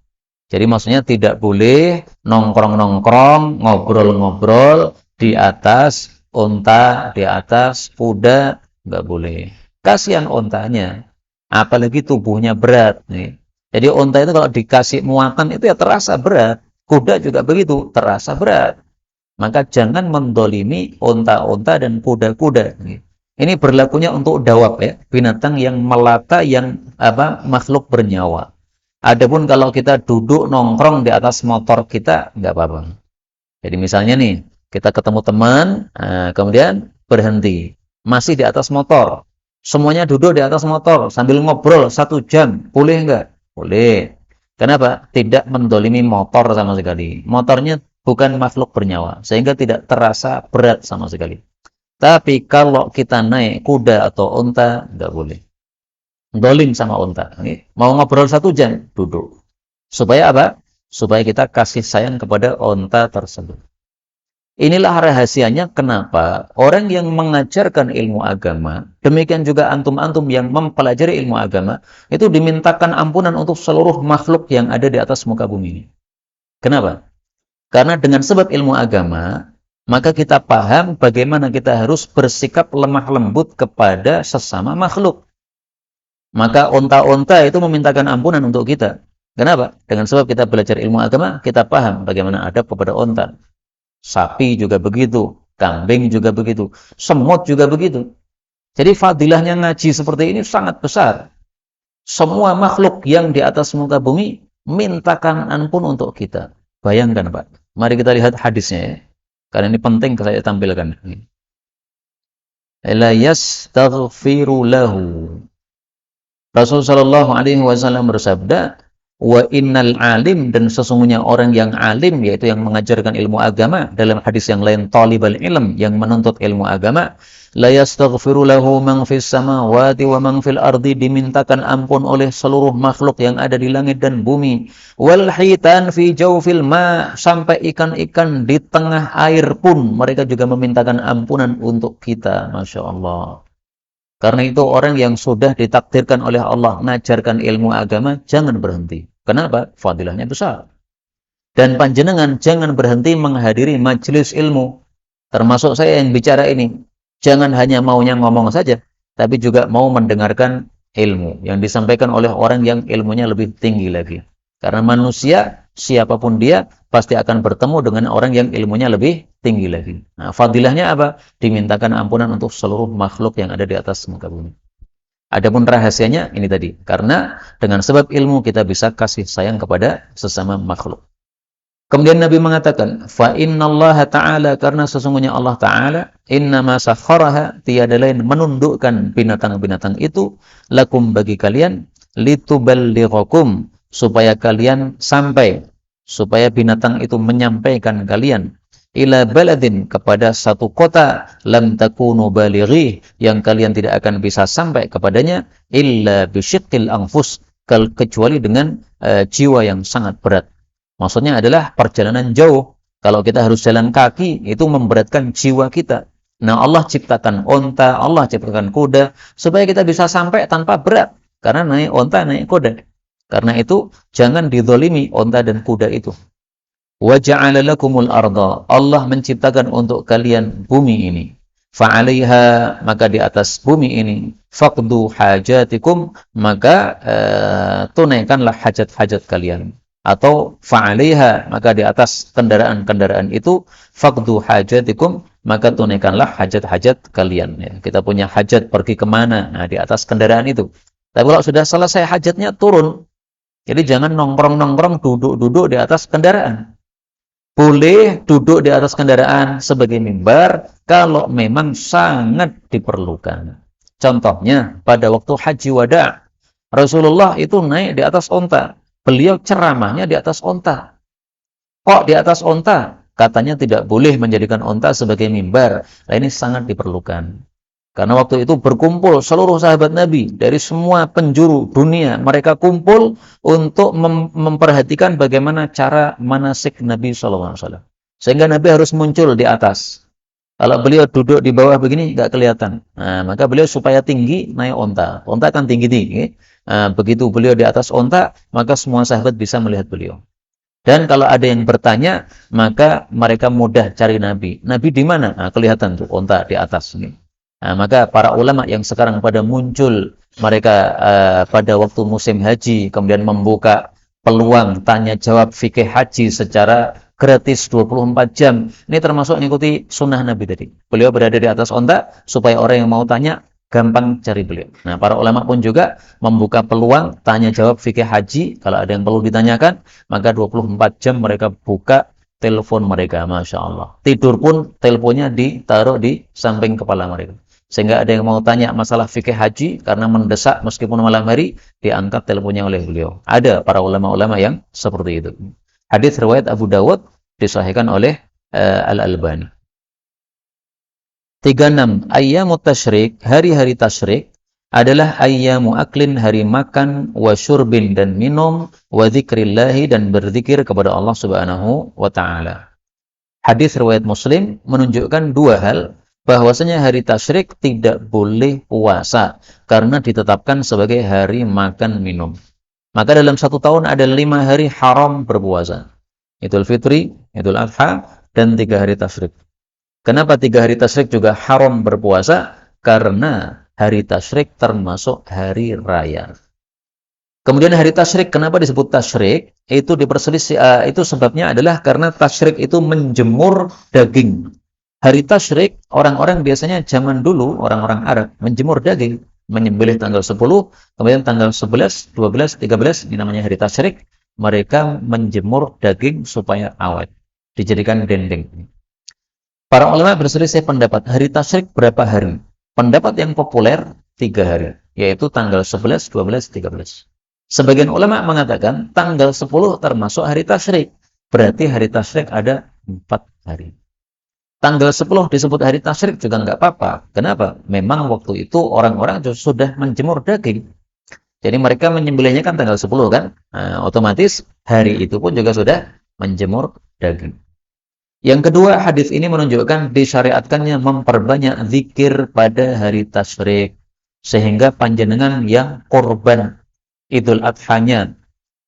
[SPEAKER 1] Jadi maksudnya tidak boleh nongkrong-nongkrong, ngobrol-ngobrol di atas unta, di atas kuda, nggak boleh. Kasihan untanya. Apalagi tubuhnya berat nih. Jadi unta itu kalau dikasih muatan itu ya terasa berat. Kuda juga begitu, terasa berat. Maka jangan mendolimi unta-unta dan kuda-kuda. Ini berlakunya untuk dawab ya, binatang yang melata, yang makhluk bernyawa. Adapun kalau kita duduk nongkrong di atas motor kita, nggak apa-apa. Jadi misalnya nih, kita ketemu teman, kemudian berhenti, masih di atas motor. Semuanya duduk di atas motor sambil ngobrol 1 jam, boleh nggak? Boleh. Kenapa? Tidak mendolimi motor sama sekali. Motornya bukan makhluk bernyawa, sehingga tidak terasa berat sama sekali. Tapi kalau kita naik kuda atau unta, nggak boleh. Dolim sama unta. Mau ngobrol 1 jam, duduk. Supaya apa? Supaya kita kasih sayang kepada unta tersebut. Inilah rahasianya kenapa orang yang mengajarkan ilmu agama, demikian juga antum-antum yang mempelajari ilmu agama, itu dimintakan ampunan untuk seluruh makhluk yang ada di atas muka bumi ini. Kenapa? Karena dengan sebab ilmu agama, maka kita paham bagaimana kita harus bersikap lemah lembut kepada sesama makhluk. Maka onta-onta itu memintakan ampunan untuk kita. Kenapa? Dengan sebab kita belajar ilmu agama, kita paham bagaimana adab kepada onta. Sapi juga begitu, kambing juga begitu, semut juga begitu. Jadi fadilahnya ngaji seperti ini sangat besar. Semua makhluk yang di atas muka bumi mintakan ampun untuk kita. Bayangkan Pak. Mari kita lihat hadisnya ya. Karena ini penting saya tampilkan. La yastaghfiru lahu. Rasulullah sallallahu alaihi wasallam bersabda, Wa innal alim, dan sesungguhnya orang yang alim, yaitu yang mengajarkan ilmu agama, dalam hadis yang lain talibal ilm, yang menuntut ilmu agama, la yastaghfiru lahu man fis samawati wa man fil ardi, dimintakan ampun oleh seluruh makhluk yang ada di langit dan bumi, wal hitan fi jawfil ma, sampai ikan-ikan di tengah air pun mereka juga memintakan ampunan untuk kita. Masya Allah. Karena itu orang yang sudah ditakdirkan oleh Allah mengajarkan ilmu agama, jangan berhenti. Kenapa? Fadilahnya besar. Dan panjenengan jangan berhenti menghadiri majelis ilmu. Termasuk saya yang bicara ini. Jangan hanya maunya ngomong saja, tapi juga mau mendengarkan ilmu yang disampaikan oleh orang yang ilmunya lebih tinggi lagi. Karena manusia, siapapun dia, pasti akan bertemu dengan orang yang ilmunya lebih tinggi lagi. Nah, fadilahnya apa? Dimintakan ampunan untuk seluruh makhluk yang ada di atas muka bumi. Adapun rahasianya ini tadi, karena dengan sebab ilmu kita bisa kasih sayang kepada sesama makhluk. Kemudian Nabi mengatakan, fa innallaha ta'ala, karena sesungguhnya Allah Ta'ala, innama sakharaha, tiada lain menundukkan binatang-binatang itu, lakum, bagi kalian, lituballighakum, supaya kalian sampai, supaya binatang itu menyampaikan kalian, ila baladin, kepada satu kota, lam takunu balighi, yang kalian tidak akan bisa sampai kepadanya, illa bisyiqqil anfus, kecuali dengan jiwa yang sangat berat. Maksudnya adalah perjalanan jauh. Kalau kita harus jalan kaki, itu memberatkan jiwa kita. Nah, Allah ciptakan onta, Allah ciptakan kuda, supaya kita bisa sampai tanpa berat. Karena naik onta, naik kuda. Karena itu, jangan dizalimi onta dan kuda itu. Wa ja'ala lakumul arda, Allah menciptakan untuk kalian bumi ini. Fa'alaiha, maka di atas bumi ini, faqdu hajatikum, maka tunaikanlah hajat-hajat kalian. Atau fa'alaiha, maka di atas kendaraan-kendaraan itu, faqdu hajatikum, maka tunaikanlah hajat-hajat kalian. Ya, kita punya hajat pergi kemana? Nah, di atas kendaraan itu. Tapi kalau sudah selesai hajatnya, turun. Jadi jangan nongkrong-nongkrong, duduk-duduk di atas kendaraan. Boleh duduk di atas kendaraan sebagai mimbar kalau memang sangat diperlukan. Contohnya, pada waktu haji wada, Rasulullah itu naik di atas onta. Beliau ceramahnya di atas onta. Kok di atas onta? Katanya tidak boleh menjadikan onta sebagai mimbar. Nah, ini sangat diperlukan. Karena waktu itu berkumpul seluruh sahabat Nabi dari semua penjuru dunia. Mereka kumpul untuk memperhatikan bagaimana cara manasik Nabi SAW. Sehingga Nabi harus muncul di atas. Kalau beliau duduk di bawah begini, nggak kelihatan. Nah, maka beliau supaya tinggi, naik onta. Onta kan tinggi-tinggi. Nah, begitu beliau di atas onta, maka semua sahabat bisa melihat beliau. Dan kalau ada yang bertanya, maka mereka mudah cari Nabi. Nabi di mana? Nah, kelihatan tuh onta di atas. Nah, maka para ulama yang sekarang pada muncul, mereka pada waktu musim haji, kemudian membuka peluang tanya jawab fikih haji secara gratis 24 jam. Ini termasuk mengikuti sunnah Nabi tadi. Beliau berada di atas onta, supaya orang yang mau tanya, gampang cari beliau. Nah, para ulama pun juga membuka peluang tanya jawab fikih haji. Kalau ada yang perlu ditanyakan, maka 24 jam mereka buka telepon mereka. Masya Allah. Tidur pun teleponnya ditaruh di samping kepala mereka. Sehingga ada yang mau tanya masalah fikih haji, karena mendesak meskipun malam hari, diangkat teleponnya oleh beliau. Ada para ulama-ulama yang seperti itu. Hadis riwayat Abu Dawud, disahihkan oleh Al-Albani. 36. Ayyamut tasyrik, hari-hari tasyrik, adalah ayyamu aklin, hari makan, wa syurbin, dan minum, wa zikrillahi, dan berzikir kepada Allah Subhanahu wa Ta'ala. Hadis riwayat Muslim menunjukkan dua hal, bahwasanya hari tasyrik tidak boleh puasa karena ditetapkan sebagai hari makan minum. Maka dalam satu tahun ada 5 hari haram berpuasa. Idul Fitri, Idul Adha, dan 3 hari tasyrik. Kenapa 3 hari tasyrik juga haram berpuasa? Karena hari tasyrik termasuk hari raya. Kemudian hari tasyrik, kenapa disebut tasyrik? Itu diperselisih, itu sebabnya adalah karena tasyrik itu menjemur daging. Hari tasyrik, orang-orang biasanya zaman dulu, orang-orang Arab, menjemur daging. Menyembelih tanggal 10, kemudian tanggal 11, 12, 13, ini namanya hari tasyrik. Mereka menjemur daging supaya awet. Dijadikan dendeng. Para ulama berselisih pendapat, hari tasyrik berapa hari? Pendapat yang populer, 3 hari. Yaitu tanggal 11, 12, 13. Sebagian ulama mengatakan tanggal 10 termasuk hari tasyrik. Berarti hari tasyrik ada 4 hari. Tanggal 10 disebut hari tasyrik juga nggak apa-apa. Kenapa? Memang waktu itu orang-orang sudah menjemur daging. Jadi mereka menyembelihnya kan tanggal 10 kan? Nah, otomatis hari itu pun juga sudah menjemur daging. Yang kedua, hadis ini menunjukkan disyariatkannya memperbanyak zikir pada hari tasyrik. Sehingga panjenengan yang korban Idul Adhanya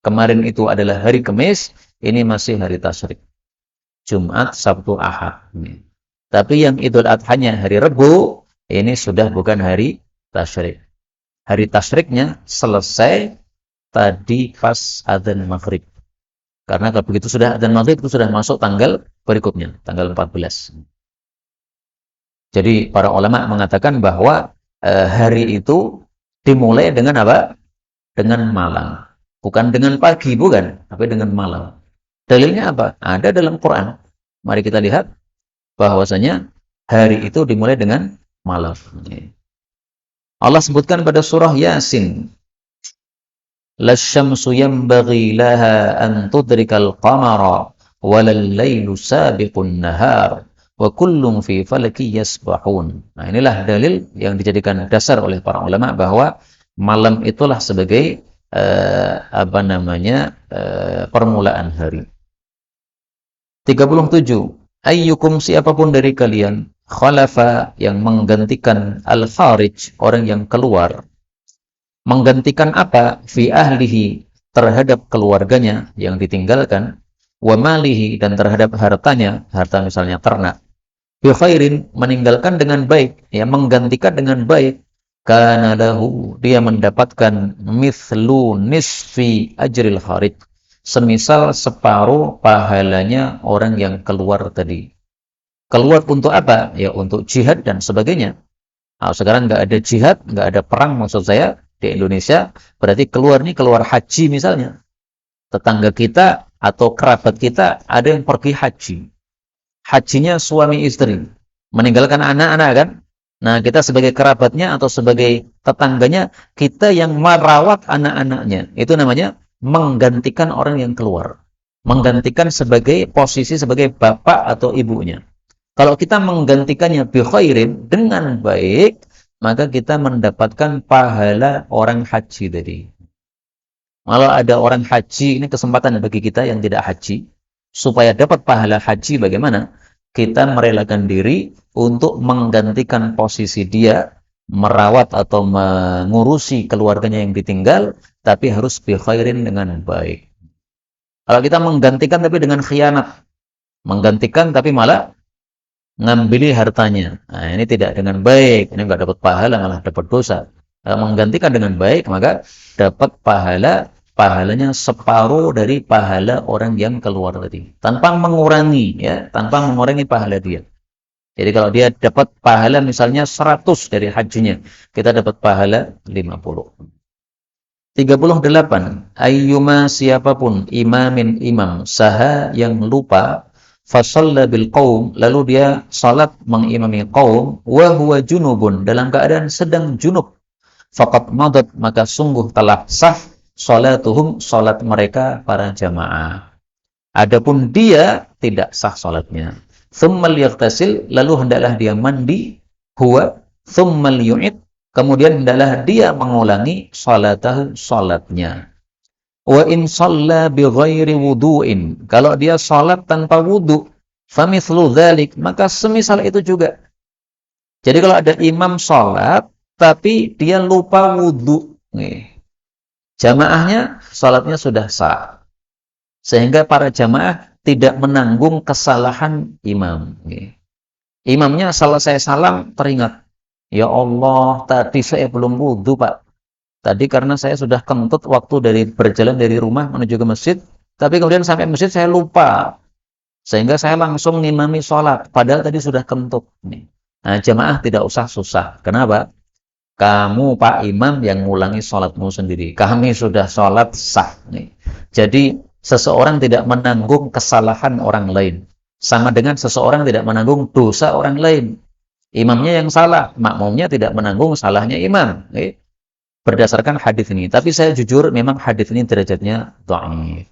[SPEAKER 1] kemarin itu adalah hari Kamis, ini masih hari tasyrik. Jumat, Sabtu, Ahad. Tapi yang Idul Adhanya hari Rebo, ini sudah bukan hari tasyrik. Hari tasyriknya selesai tadi pas adzan maghrib. Karena kalau begitu sudah adzan maghrib itu sudah masuk tanggal berikutnya, tanggal 14. Jadi para ulama mengatakan bahwa hari itu dimulai dengan apa? Dengan malam. Bukan dengan pagi, bukan, tapi dengan malam. Dalilnya apa? Ada dalam Quran. Mari kita lihat bahwasanya hari itu dimulai dengan malam. Allah sebutkan pada surah Yasin, "Lasyamsu yanbaghi laha an tudrikal qamara walal lailu sabiqun nahar wa kullun fi falaki yasbahun." Nah, inilah dalil yang dijadikan dasar oleh para ulama bahwa malam itulah sebagai permulaan hari. 37. Ayyukum, siapapun dari kalian, khalafa, yang menggantikan al-kharij, orang yang keluar. Menggantikan apa? Fi ahlihi, terhadap keluarganya yang ditinggalkan, wa malihi, dan terhadap hartanya, harta misalnya ternak. Bi khairin, meninggalkan dengan baik, ya, menggantikan dengan baik. Kana lahu, dia mendapatkan mithlu nisfi ajril kharij, semisal separuh pahalanya orang yang keluar tadi. Keluar untuk apa? Ya untuk jihad dan sebagainya. Nah, sekarang nggak ada jihad, nggak ada perang maksud saya di Indonesia, berarti keluar haji misalnya. Tetangga kita atau kerabat kita ada yang pergi haji. Hajinya suami istri, meninggalkan anak-anak kan? Nah, kita sebagai kerabatnya atau sebagai tetangganya, kita yang merawat anak-anaknya. Itu namanya menggantikan orang yang keluar. Menggantikan sebagai posisi sebagai bapak atau ibunya. Kalau kita menggantikannya bi khairin, dengan baik, maka kita mendapatkan pahala orang haji tadi. Kalau ada orang haji, ini kesempatan bagi kita yang tidak haji, supaya dapat pahala haji bagaimana? Kita merelakan diri untuk menggantikan posisi dia, merawat atau mengurusi keluarganya yang ditinggal, tapi harus bi khairin, dengan baik. Kalau kita menggantikan tapi dengan khianat, menggantikan tapi malah ngambili hartanya, nah ini tidak dengan baik, ini nggak dapat pahala, malah dapat dosa. Kalau menggantikan dengan baik, maka dapat pahalanya separuh dari pahala orang yang keluar tadi, tanpa mengurangi, ya, tanpa mengurangi pahala dia. Jadi kalau dia dapat pahala misalnya 100 dari hajinya, kita dapat pahala 50. 38. Ayyuma, siapapun, imamin, imam, saha, yang lupa, fasalla bil qaum, lalu dia salat mengimami qaum, wa huwa junubun, dalam keadaan sedang junub, faqad madat, maka sungguh telah sah salatuhum, salat mereka para jamaah. Adapun dia tidak sah salatnya. Tsummal yaghtasil, lalu hendaklah dia mandi, huwa, tsummal yu'id, kemudian hendaklah dia mengulangi salatahu, salatnya. Wa in shalla bi ghairi wudu'in, kalau dia salat tanpa wudu, famithlu dzalik, maka semisal itu juga. Jadi kalau ada imam salat tapi dia lupa wudu, jamaahnya salatnya sudah sah, sehingga para jamaah tidak menanggung kesalahan imam. Imamnya selesai salam teringat, ya Allah, tadi saya belum wudu Pak. Tadi karena saya sudah kentut waktu berjalan dari rumah menuju ke masjid, tapi kemudian sampai masjid saya lupa, sehingga saya langsung ngimami sholat, padahal tadi sudah kentut. Nah, jamaah tidak usah susah. Kenapa? Kamu Pak Imam yang ngulangi sholatmu sendiri. Kami sudah sholat sah. Jadi seseorang tidak menanggung kesalahan orang lain, sama dengan seseorang tidak menanggung dosa orang lain. Imamnya yang salah, makmumnya tidak menanggung salahnya imam. berdasarkan hadis ini. Tapi saya jujur memang hadis ini derajatnya dhaif.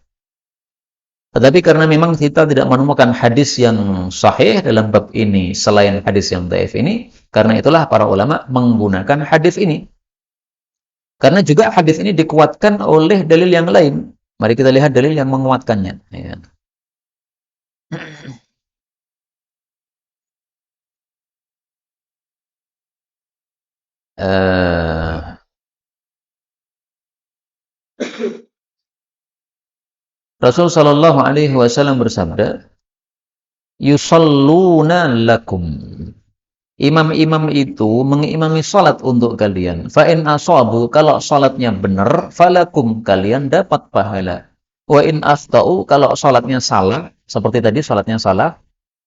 [SPEAKER 1] Tetapi karena memang kita tidak menemukan hadis yang sahih dalam bab ini selain hadis yang dhaif ini, karena itulah para ulama menggunakan hadis ini. Karena juga hadis ini dikuatkan oleh dalil yang lain. Mari kita lihat dalil yang menguatkannya. Ya. Rasul Shallallahu Alaihi Wasallam bersabda, "Yusalluna lakum." Imam-imam itu mengimami salat untuk kalian. Fa in asabu, kalau salatnya benar, falakum, kalian dapat pahala. Wa in aftau, kalau salatnya salah, seperti tadi salatnya salah,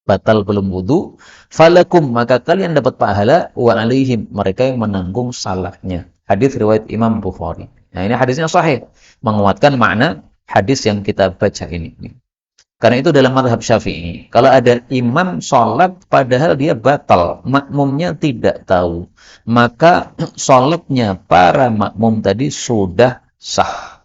[SPEAKER 1] batal belum wudu, falakum, maka kalian dapat pahala, wa alaihim, mereka yang menanggung salahnya. Hadis riwayat Imam Bukhari. Nah, ini hadisnya sahih, menguatkan makna hadis yang kita baca ini. Karena itu dalam mazhab Syafi'i, kalau ada imam sholat padahal dia batal, makmumnya tidak tahu, maka sholatnya para makmum tadi sudah sah.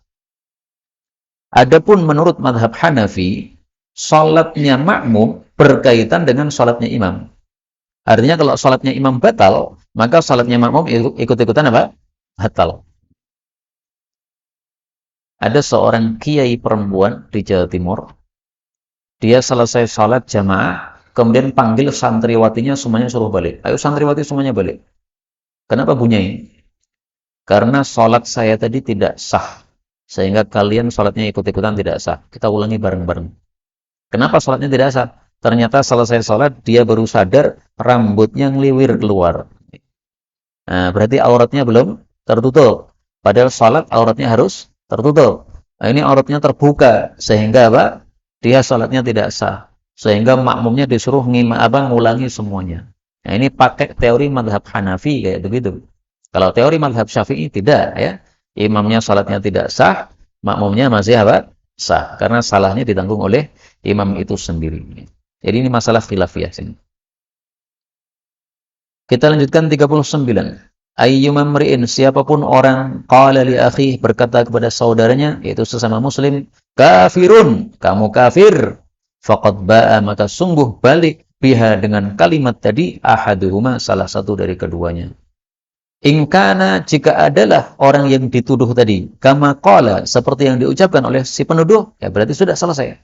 [SPEAKER 1] Adapun menurut mazhab Hanafi, sholatnya makmum berkaitan dengan sholatnya imam. Artinya kalau sholatnya imam batal, maka sholatnya makmum ikut-ikutan apa? Batal. Ada seorang kiai perempuan di Jawa Timur. Dia selesai sholat jamaah, kemudian panggil santriwatinya semuanya suruh balik. Ayo santriwati semuanya balik. Kenapa bunyi? Karena sholat saya tadi tidak sah. Sehingga kalian sholatnya ikut-ikutan tidak sah. Kita ulangi bareng-bareng. Kenapa sholatnya tidak sah? Ternyata selesai sholat, dia baru sadar rambutnya ngeliwir keluar. Nah, berarti auratnya belum tertutup. Padahal sholat auratnya harus tertutup. Nah, ini auratnya terbuka. Sehingga apa? Dia sholatnya tidak sah. Sehingga makmumnya disuruh ngulangi semuanya. Nah, ini pakai teori mazhab Hanafi kayak begitu. Kalau teori mazhab Syafi'i tidak ya. Imamnya sholatnya tidak sah, makmumnya masih apa? Sah. Karena salahnya ditanggung oleh imam itu sendiri. Jadi ini masalah khilafiyah sini. Kita lanjutkan 39. Ayyuma mri'in, siapapun orang qala li akhi, berkata kepada saudaranya yaitu sesama muslim, kafirun, kamu kafir, faqad ba'a, maka sungguh balik biha, dengan kalimat tadi, ahaduhuma, salah satu dari keduanya. Ingkana, jika adalah orang yang dituduh tadi kama qala, seperti yang diucapkan oleh si penuduh, ya berarti sudah selesai.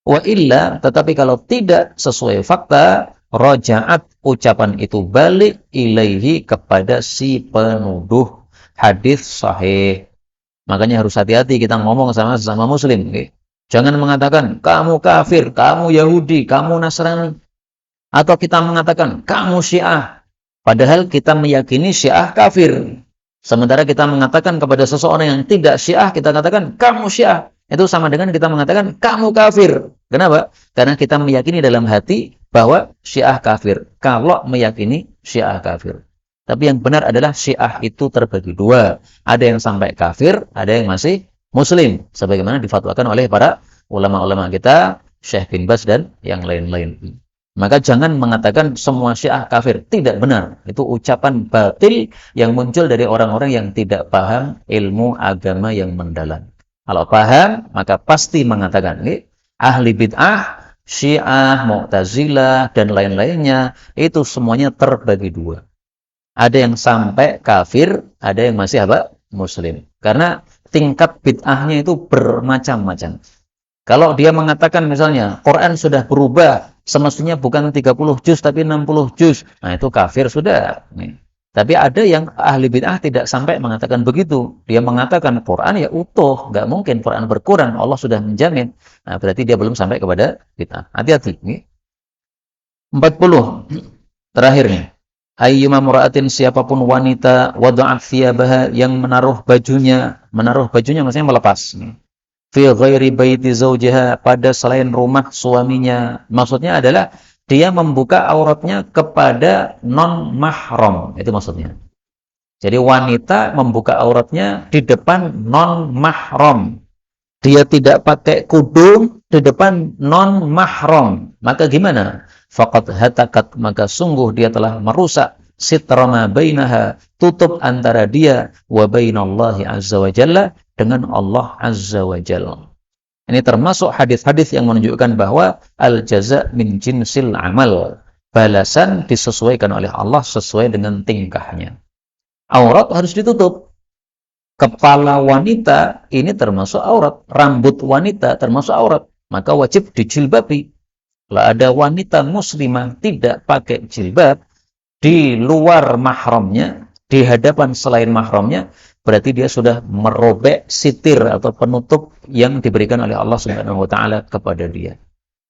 [SPEAKER 1] Wa illa, tetapi kalau tidak sesuai fakta, raja'at, ucapan itu balik ilaihi, kepada si penuduh. Hadis sahih. Makanya harus hati-hati kita ngomong sama muslim. Okay? Jangan mengatakan kamu kafir, kamu Yahudi, kamu Nasrani. Atau kita mengatakan kamu Syiah. Padahal kita meyakini Syiah kafir. Sementara kita mengatakan kepada seseorang yang tidak Syiah, kita katakan kamu Syiah. Itu sama dengan kita mengatakan kamu kafir. Kenapa? Karena kita meyakini dalam hati bahwa Syiah kafir. Kalau meyakini Syiah kafir. Tapi yang benar adalah Syiah itu terbagi dua. Ada yang sampai kafir, ada yang masih muslim. Sebagaimana difatwakan oleh para ulama-ulama kita, Syekh bin Baz dan yang lain-lain. Maka jangan mengatakan semua Syiah kafir. Tidak benar. Itu ucapan batil yang muncul dari orang-orang yang tidak paham ilmu agama yang mendalam. Kalau paham, maka pasti mengatakan ini ahli bid'ah, Syiah, Mu'tazilah, dan lain-lainnya, itu semuanya terbagi dua. Ada yang sampai kafir, ada yang masih apa? Muslim. Karena tingkat bid'ahnya itu bermacam-macam. Kalau dia mengatakan misalnya, Quran sudah berubah, semestinya bukan 30 juz tapi 60 juz. Nah, itu kafir sudah. Nih. Tapi ada yang ahli bid'ah tidak sampai mengatakan begitu. Dia mengatakan Quran ya utuh, nggak mungkin Quran berkurang, Allah sudah menjamin. Nah, berarti dia belum sampai kepada bid'ah. Hati-hati. 40. Terakhir nih. Ayyuma mura'atin, siapapun wanita, wada'at thiyabaha, yang menaruh bajunya maksudnya melepas. Fi ghairi baiti zawjiha, pada selain rumah suaminya. Maksudnya adalah dia membuka auratnya kepada non-mahram. Itu maksudnya. Jadi wanita membuka auratnya di depan non-mahram. Dia tidak pakai kudung di depan non-mahram. Maka gimana? Faqad hatakat, maka sungguh dia telah merusak sitra ma bainaha, tutup antara dia wa bainallahi azza wa jalla, dengan Allah azza wa jalla. Ini termasuk hadis-hadis yang menunjukkan bahwa al-jaza min jinsil amal. Balasan disesuaikan oleh Allah sesuai dengan tingkahnya. Aurat harus ditutup. Kepala wanita ini termasuk aurat. Rambut wanita termasuk aurat. Maka wajib dijilbabi. Kalau ada wanita muslimah tidak pakai jilbab, di luar mahramnya, di hadapan selain mahramnya, berarti dia sudah merobek sitir atau penutup yang diberikan oleh Allah Subhanahu wa taala kepada dia.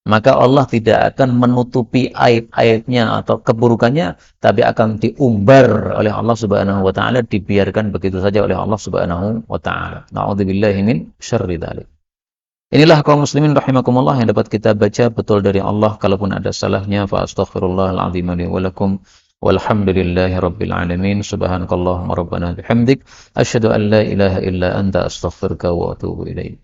[SPEAKER 1] Maka Allah tidak akan menutupi aib-aibnya atau keburukannya, tapi akan diumbar oleh Allah Subhanahu wa taala, dibiarkan begitu saja oleh Allah Subhanahu wa taala. Na'udzubillahi min syarri dzalik. Inilah kaum muslimin rahimakumullah yang dapat kita baca betul dari Allah. Kalaupun ada salahnya, fa astaghfirullahal azim li wa lakum. Walhamdulillahi rabbil alamin. Subhanakallahumma rabbana bihamdik asyhadu an la ilaha illa anta astaghfiruka wa atubu ilaik.